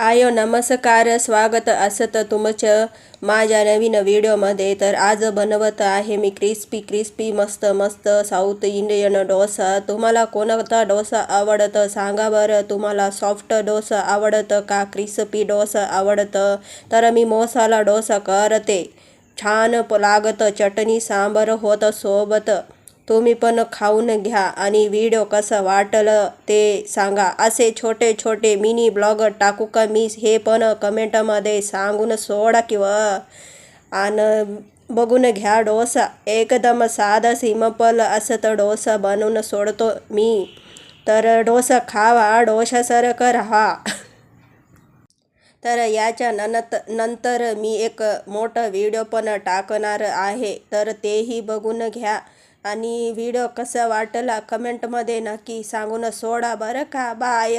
आयो नमस्कार, स्वागत असत तुमचं माझ्या नवीन व्हिडिओमध्ये। तर आज बनवत आहे मी क्रिस्पी मस्त मस्त साऊथ इंडियन डोसा। तुम्हाला कोणता डोसा आवडतं सांगा बरं। तुम्हाला सॉफ्ट डोसा आवडतं का क्रिस्पी डोसा आवडतं? तर मी मसाला डोसा करते, छान लागतं, चटणी सांबार होतं सोबत। तुम्ही पण खाऊन घ्या आणि व्हिडिओ कसा वाटलं ते सांगा। असे छोटे छोटे मिनी ब्लॉग टाकू का मी, हे पण कमेंटमध्ये सांगून सोडा किंवा आणि बघून घ्या। डोसा एकदम साधा सिंपल असं डोसा बनवून सोडतो मी। तर डोसा खावा, डोशासारखं राहा। तर याच्या नंतर मी एक मोठा व्हिडिओ पण टाकणार आहे, तर तेही बघून घ्या। आणि व्हिडिओ कसा वाटला कमेंटमध्ये नक्की सांगून सोडा बरं का। बाय।